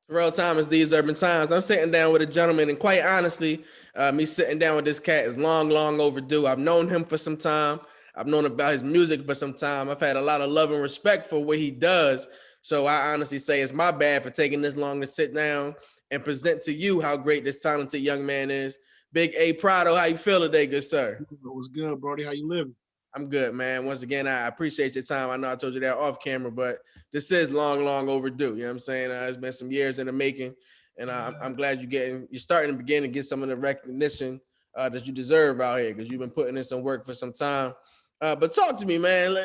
Terrell Thomas, These Urban Times. I'm sitting down with a gentleman, and quite honestly, me sitting down with this cat is long, long overdue. I've known him for some time. I've known about his music for some time. I've had a lot of love and respect for what he does. So I honestly say it's my bad for taking this long to sit down and present to you how great this talented young man is. Big A Prado, how you feel today, good sir? What's good, Brody? How you living? I'm good, man. Once again, I appreciate your time. I know I told you that off camera, but this is long, long overdue. You know what I'm saying? It's been some years in the making, and I'm glad you're starting to begin to get some of the recognition that you deserve out here because you've been putting in some work for some time. But talk to me, man.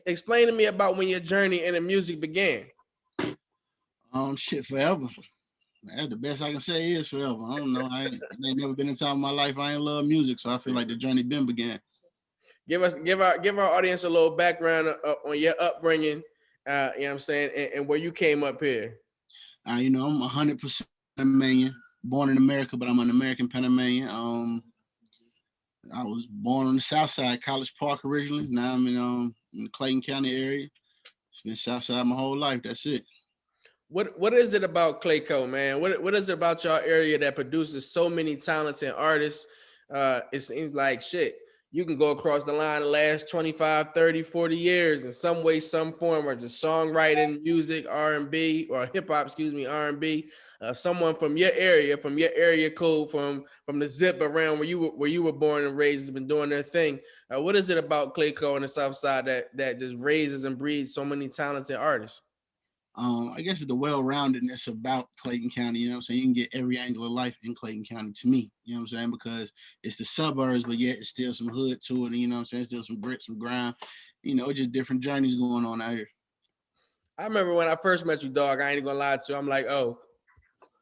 Explain to me about when your journey in the music began. Shit, forever. That's the best I can say is forever. I don't know. I ain't never been in time in my life I ain't love music, so I feel like the journey been began. Give our audience a little background on your upbringing. You know what I'm saying, and where you came up here. I'm 100% Panamanian, born in America, but I'm an American Panamanian. I was born on the South Side, College Park originally. Now I'm in the Clayton County area. It's been South Side my whole life. That's it. What is it about Clayco, man? What is it about your area that produces so many talented artists? It seems like shit. You can go across the line the last 25, 30, 40 years in some way, some form, or just songwriting, music, R&B, or hip hop, excuse me, R&B. Someone from your area code, from the zip around where you were born and raised has been doing their thing. What is it about Clayco on the South Side that just raises and breeds so many talented artists? I guess it's the well-roundedness about Clayton County, you know what I'm saying? You can get every angle of life in Clayton County to me, you know what I'm saying? Because it's the suburbs, but yet it's still some hood to it, and you know what I'm saying? Still some grit, some grind, just different journeys going on out here. I remember when I first met you, dog, I ain't gonna lie to you. I'm like, oh,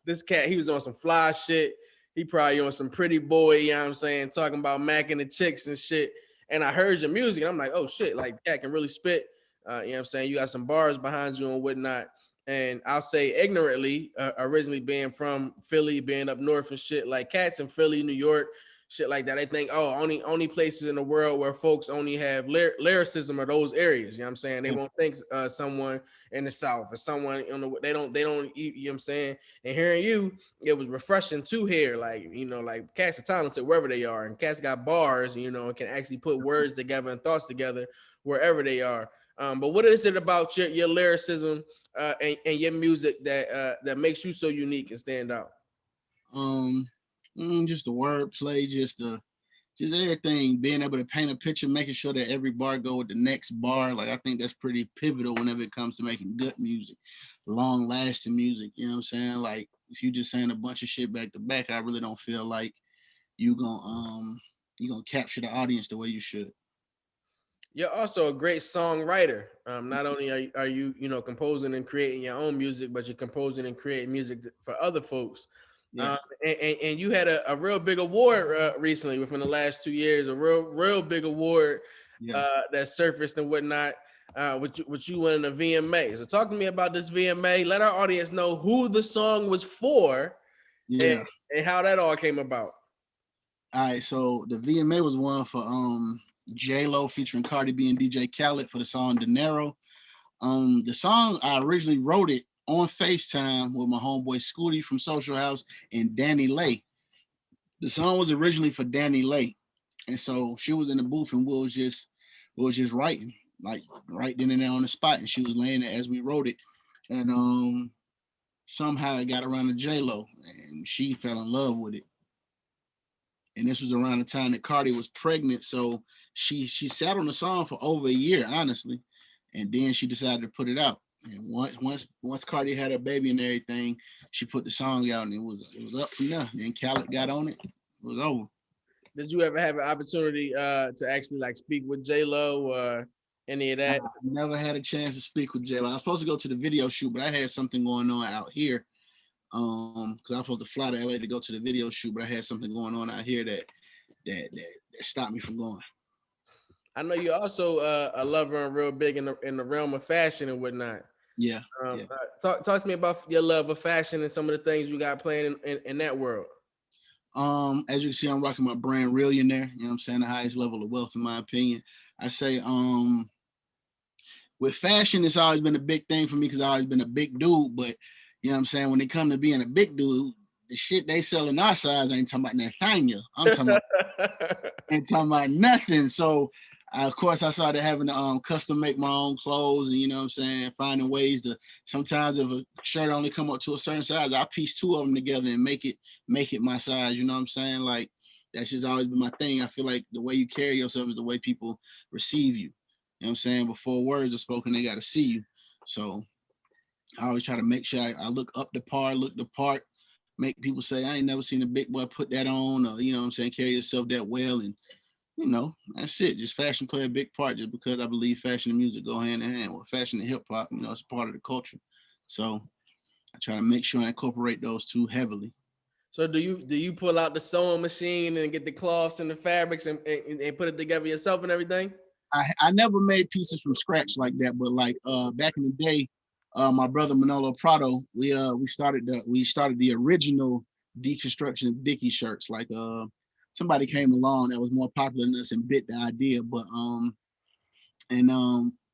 this cat, he was on some fly shit. He probably on some pretty boy, you know what I'm saying, talking about macking the chicks and shit. And I heard your music, and I'm like, oh shit, like cat can really spit. You know what I'm saying? You got some bars behind you and whatnot. And I'll say ignorantly, originally being from Philly, being up north and shit, like cats in Philly, New York, shit like that. They think, oh, only places in the world where folks only have lyricism are those areas. You know what I'm saying? They won't think someone in the South or someone they don't you know what I'm saying? And hearing you, it was refreshing to hear, like, like cats are talented wherever they are, and cats got bars, and can actually put words together and thoughts together wherever they are. But what is it about your lyricism and your music that makes you so unique and stand out? Um, just the wordplay, just everything, being able to paint a picture, making sure that every bar go with the next bar. Like I think that's pretty pivotal whenever it comes to making good music, long lasting music. You know what I'm saying? Like if you just saying a bunch of shit back to back, I really don't feel like you gonna you gonna capture the audience the way you should. You're also a great songwriter. Not only are you composing and creating your own music, but you're composing and creating music for other folks. Yeah. And you had a real big award recently within the last 2 years, a real big award Yeah. that surfaced and whatnot, which you won a VMA. So talk to me about this VMA. Let our audience know who the song was for, and, Yeah. and how that all came about. All right. So the VMA was one for J Lo featuring Cardi B and DJ Khaled for the song Dinero. The song I originally wrote it on FaceTime with my homeboy Scooty from Social House and Danny Lay. The song was originally for Danny Lay, and so she was in the booth and we was just writing like right then and there on the spot, and she was laying it as we wrote it, and somehow it got around to J Lo, and she fell in love with it. And this was around the time that Cardi was pregnant, so she sat on the song for over a year, honestly, and then she decided to put it out. And once Cardi had her baby and everything, she put the song out, and it was up from there. Then Khaled got on it. It was over. Did you ever have an opportunity to actually like speak with J Lo or any of I that? never had a chance to speak with J Lo. I was supposed to go to the video shoot, but I had something going on out here. Because I was supposed to fly to LA to go to the video shoot, but I had something going on out here that stopped me from going. I know you're also a lover and real big in the realm of fashion and whatnot. Yeah, yeah. Talk to me about your love of fashion and some of the things you got playing in that world. As you can see, I'm rocking my brand Reallionaire. You know what I'm saying? The highest level of wealth, in my opinion. I say, with fashion, it's always been a big thing for me because I've always been a big dude. But You know what I'm saying? When it come to being a big dude, the shit they selling our size ain't talking about Nathaniel. Ain't talking about nothing. So of course I started having to custom make my own clothes, and you know what I'm saying, finding ways to, sometimes if a shirt only come up to a certain size, I piece two of them together and make it my size. You know what I'm saying? Like that's just always been my thing. I feel like the way you carry yourself is the way people receive you. You know what I'm saying? Before words are spoken, they got to see you. So I always try to make sure I look up the par, look the part, make people say, I ain't never seen a big boy put that on, or, you know what I'm saying, carry yourself that well. And, you know, that's it. Just fashion play a big part, just because I believe fashion and music go hand in hand. Well, fashion and hip hop, you know, it's part of the culture. So I try to make sure I incorporate those two heavily. So do you pull out the sewing machine and get the cloths and the fabrics and put it together yourself and everything? I never made pieces from scratch like that, but like back in the day, my brother Manolo Prado, we started the original deconstruction of Dickie shirts. Like somebody came along that was more popular than us and bit the idea, but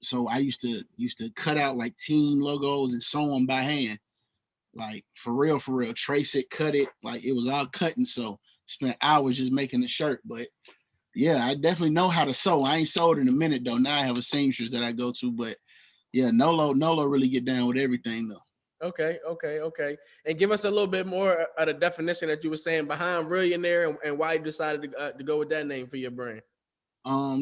so I used to cut out like team logos and sew them by hand, like for real, trace it, cut it, like it was all cutting. So spent hours just making the shirt. But yeah, I definitely know how to sew. I ain't sewed in a minute though. Now I have a seamstress that I go to, but yeah, Nolo really get down with everything though. Okay. And give us a little bit more of the definition that you were saying behind Reallionaire and why you decided to go with that name for your brand.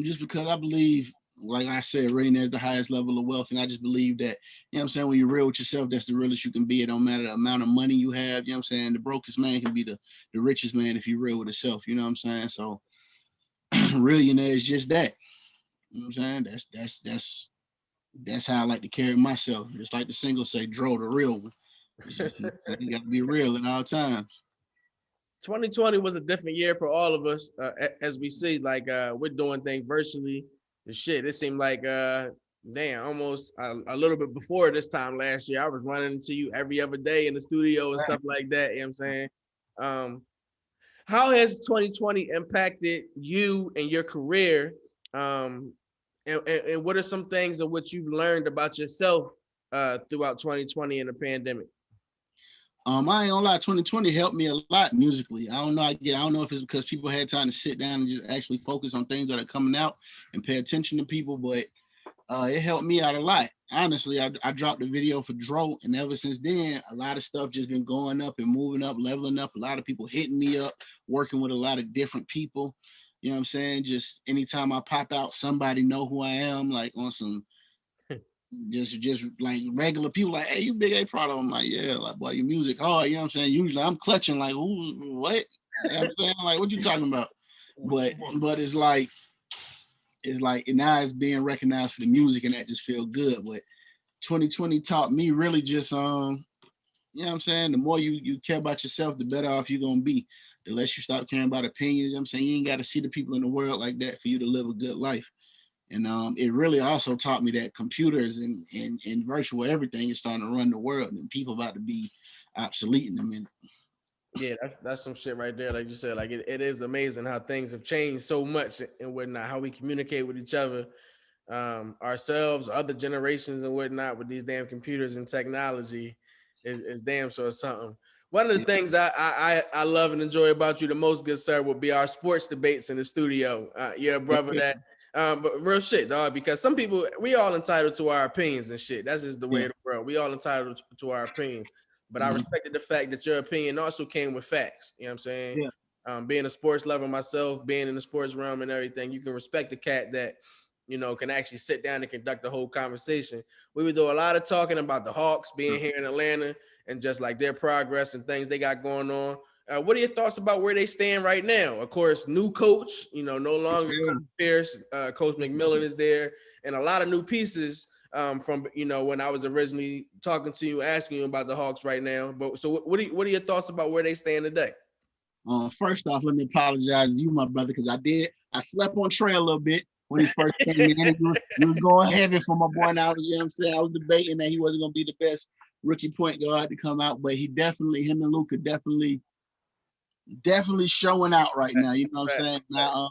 Just because I believe, like I said, Reallionaire is the highest level of wealth, and I just believe that, you know what I'm saying, when you're real with yourself, that's the realest you can be. It don't matter the amount of money you have, you know what I'm saying. The brokest man can be the richest man if you're real with yourself, you know what I'm saying. So Reallionaire is just that. You know what I'm saying? That's how I like to carry myself. Just like the single say, Dro, the real one. You got to be real at all times. 2020 was a different year for all of us, as we see. Like we're doing things virtually. The shit, it seemed like almost a little bit before this time last year, I was running into you every other day in the studio and stuff like that. You know what I'm saying? How has 2020 impacted you and your career? And what are some things of what you've learned about yourself throughout 2020 and the pandemic? I ain't gonna lie, 2020 helped me a lot musically. I don't know if it's because people had time to sit down and just actually focus on things that are coming out and pay attention to people, but it helped me out a lot. Honestly, I dropped a video for Dro, and ever since then, a lot of stuff just been going up and moving up, leveling up. A lot of people hitting me up, working with a lot of different people. You know what I'm saying? Just anytime I pop out, somebody know who I am, like on some just like regular people, like, hey, you Big A Prado. I'm like, yeah, like, boy, your music hard, you know what I'm saying? Usually I'm clutching like, who, what? You know what I'm saying? Like, what you talking about? But it's like now it's being recognized for the music, and that just feel good. But 2020 taught me really just you know what I'm saying, the more you care about yourself, the better off you're gonna be. The less you stop caring about opinions, you know what I'm saying? You ain't got to see the people in the world like that for you to live a good life. And it really also taught me that computers and virtual everything is starting to run the world, and people about to be obsolete in a minute. Yeah, that's some shit right there. Like you said, like it is amazing how things have changed so much and whatnot, how we communicate with each other, ourselves, other generations and whatnot with these damn computers and technology is damn sure something. One of the things I love and enjoy about you the most, good sir, would be our sports debates in the studio. You're a brother that but real shit, dog, because some people, we all entitled to our opinions and shit. That's just the way of the world. We all entitled to our opinions. But I respected the fact that your opinion also came with facts. You know what I'm saying? Yeah. Being a sports lover myself, being in the sports realm and everything, you can respect the cat that, you know, can actually sit down and conduct the whole conversation. We would do a lot of talking about the Hawks being here in Atlanta and just like their progress and things they got going on. What are your thoughts about where they stand right now? Of course, new coach, you know, no longer Coach Pierce, Coach McMillan is there, and a lot of new pieces from, you know, when I was originally talking to you, asking you about the Hawks right now. But so what are your thoughts about where they stand today? First off, let me apologize to you, my brother, because I slept on Trae a little bit when he first came in. He was going heavy for my boy. Now, you know what I'm saying? I was debating that he wasn't going to be the best rookie point guard to come out, but him and Luka definitely showing out right now. You know what I'm saying? Now,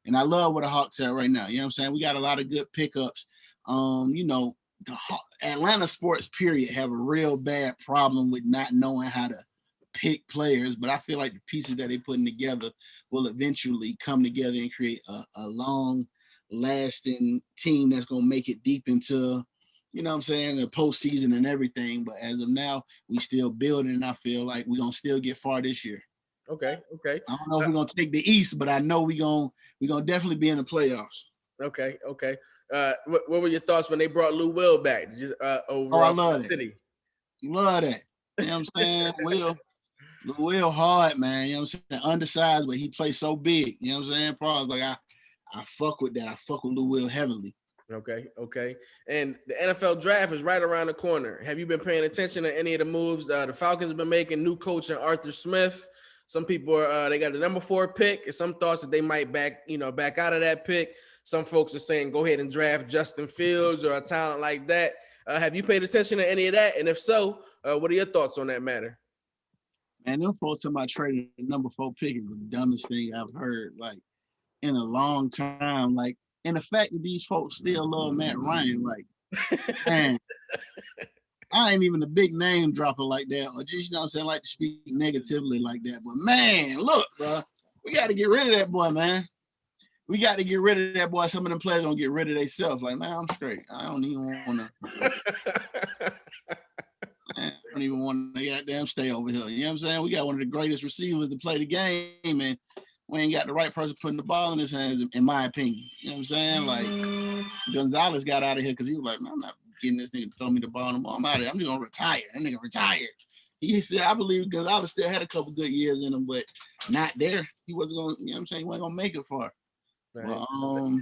and I love where the Hawks at right now. You know what I'm saying? We got a lot of good pickups. You know, Atlanta sports period have a real bad problem with not knowing how to pick players, but I feel like the pieces that they're putting together will eventually come together and create a long lasting team that's going to make it deep into, you know what I'm saying, the postseason and everything. But as of now, we still building, and I feel like we're going to still get far this year. Okay. I don't know if we're going to take the East, but I know we're going to definitely be in the playoffs. Okay. What were your thoughts when they brought Lou Will back? Over I love the city. Love that. You know what I'm saying? Will hard, man. You know what I'm saying? Undersized, but he plays so big. You know what I'm saying? Probably like I fuck with that. I fuck with Lou Will heavily. Okay. And the NFL draft is right around the corner. Have you been paying attention to any of the moves the Falcons have been making? New coach and Arthur Smith. Some people are they got the number 4 pick, and some thoughts that they might back out of that pick. Some folks are saying go ahead and draft Justin Fields or a talent like that. Have you paid attention to any of that? And if so, what are your thoughts on that matter? Man, them folks talking about trading the number 4 pick is the dumbest thing I've heard like in a long time. Like, and the fact that these folks still love Matt Ryan, like, man, I ain't even a big name dropper like that, or just, you know what I'm saying, like to speak negatively like that. But man, look, bro, we got to get rid of that boy, man. We got to get rid of that boy. Some of them players gonna get rid of themselves. Like, man, I'm straight. I don't even want to. I don't even want to goddamn stay over here. You know what I'm saying? We got one of the greatest receivers to play the game, and we ain't got the right person putting the ball in his hands, in my opinion. You know what I'm saying? Like, Gonzalez got out of here because he was like, man, I'm not getting this nigga to throw me the ball no more. I'm out of here. I'm just gonna retire. That nigga retired. I believe Gonzalez still had a couple good years in him, but not there. He wasn't gonna, you know what I'm saying? He wasn't gonna make it far. Right. Well,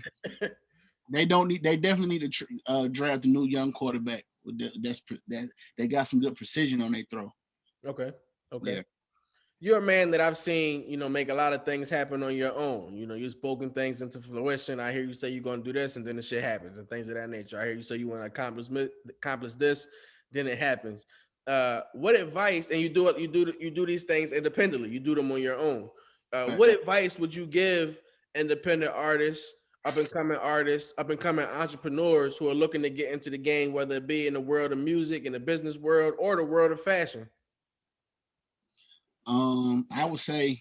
they definitely need to draft a new young quarterback. They got some good precision on their throw. Okay. Yeah. You're a man that I've seen, make a lot of things happen on your own. You've spoken things into fruition. I hear you say you're going to do this, and then the shit happens, and things of that nature. I hear you say you want to accomplish this, then it happens. What advice? And you do these things independently. You do them on your own. What advice would you give independent artists, up and coming entrepreneurs who are looking to get into the game, whether it be in the world of music, in the business world, or the world of fashion? I would say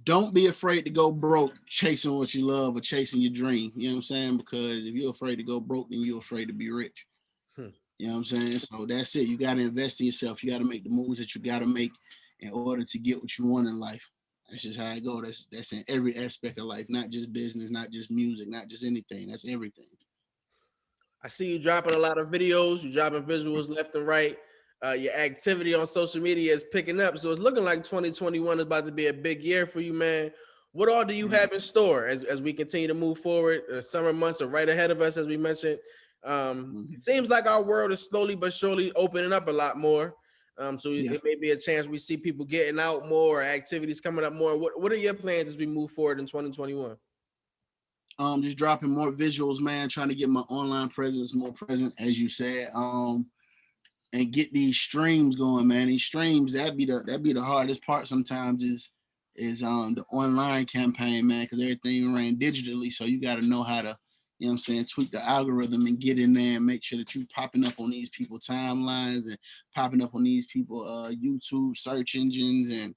don't be afraid to go broke chasing what you love or chasing your dream. You know what I'm saying? Because if you're afraid to go broke, then you're afraid to be rich. You know what I'm saying? So that's it. You got to invest in yourself. You got to make the moves that you got to make in order to get what you want in life. That's just how it goes. That's in every aspect of life, not just business, not just music, not just anything. That's everything. I see you dropping a lot of videos. You're dropping visuals left and right. Your activity on social media is picking up. So it's looking like 2021 is about to be a big year for you, man. What all do you have in store as we continue to move forward? The summer months are right ahead of us, as we mentioned. It seems like our world is slowly but surely opening up a lot more. It may be a chance we see people getting out more, activities coming up more. What are your plans as we move forward in 2021? Just dropping more visuals, man, trying to get my online presence more present, as you said. And get these streams going, man. These streams, that'd be the hardest part sometimes is the online campaign, man, because everything ran digitally. So you got to know how to, you know what I'm saying, tweak the algorithm and get in there and make sure that you're popping up on these people timelines and popping up on these people YouTube search engines, and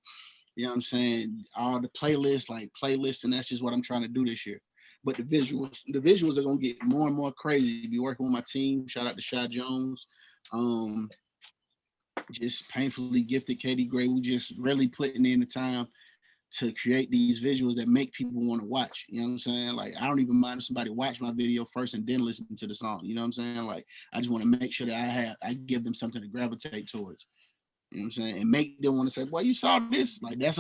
you know what I'm saying, all the playlists, and that's just what I'm trying to do this year. But the visuals are gonna get more and more crazy. Be working with my team. Shout out to Shy Jones. Just painfully gifted Katie Gray. We just really putting in the time to create these visuals that make people want to watch. You know what I'm saying? Like, I don't even mind if somebody watch my video first and then listen to the song. You know what I'm saying? Like, I just want to make sure that I give them something to gravitate towards. You know what I'm saying? And make them want to say, well, you saw this. Like, that's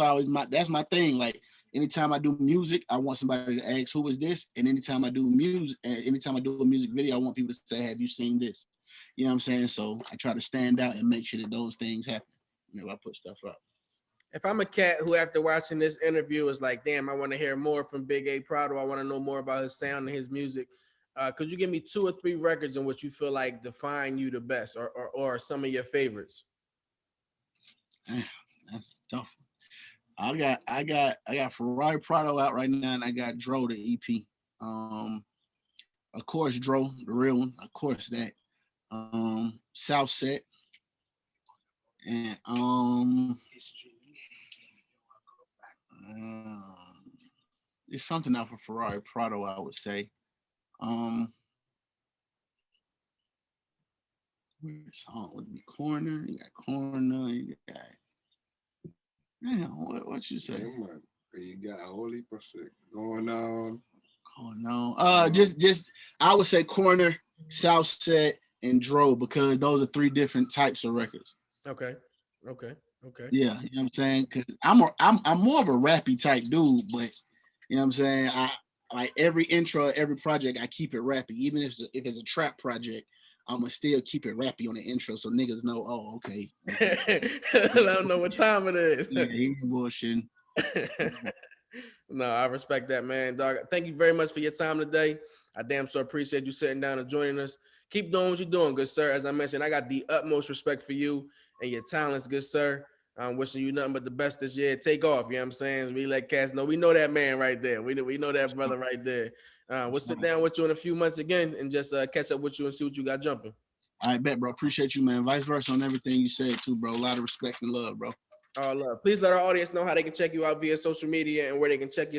my thing. Like, anytime I do music, I want somebody to ask, who is this? And anytime I do a music video, I want people to say, have you seen this? You know what I'm saying? So I try to stand out and make sure that those things happen. I put stuff up. If I'm a cat who, after watching this interview, is like, damn, I want to hear more from Big A Prado, I want to know more about his sound and his music, could you give me 2 or 3 records in which you feel like define you the best, or some of your favorites? That's tough. I got Ferrari Prado out right now, and I got Dro, the EP. Of course, Dro, the real one. Of course, that. Southset. And it's something out for Ferrari Prado, I would say. Song would be Corner. You got Corner. You got. Damn, what you say? You got a whole heap of shit going on. Oh no. Just I would say Corner, Southset, and Dro, because those are 3 different types of records. Okay. Yeah, you know what I'm saying? Cause I'm more of a rappy type dude, but you know what I'm saying? I like every intro, every project, I keep it rappy. Even if it's a trap project, I'ma still keep it rappy on the intro so niggas know, oh, okay. I don't know what time it is. Yeah, he ain't bullshitting. No, I respect that, man. Dog, thank you very much for your time today. I damn sure appreciate you sitting down and joining us. Keep doing what you're doing, good sir. As I mentioned, I got the utmost respect for you and your talents, good sir. I'm wishing you nothing but the best this year. Take off, you know what I'm saying? We let cats know. We know that man right there. We know that brother right there. We'll sit down with you in a few months again and just catch up with you and see what you got jumping. I bet, bro. Appreciate you, man. Vice versa on everything you said too, bro. A lot of respect and love, bro. All love. Please let our audience know how they can check you out via social media and where they can check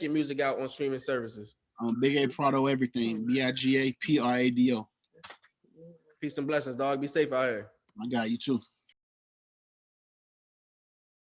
your music out on streaming services. Big A Prado, everything. BIGA PRADO. Peace and blessings, dog. Be safe out here. I got you too.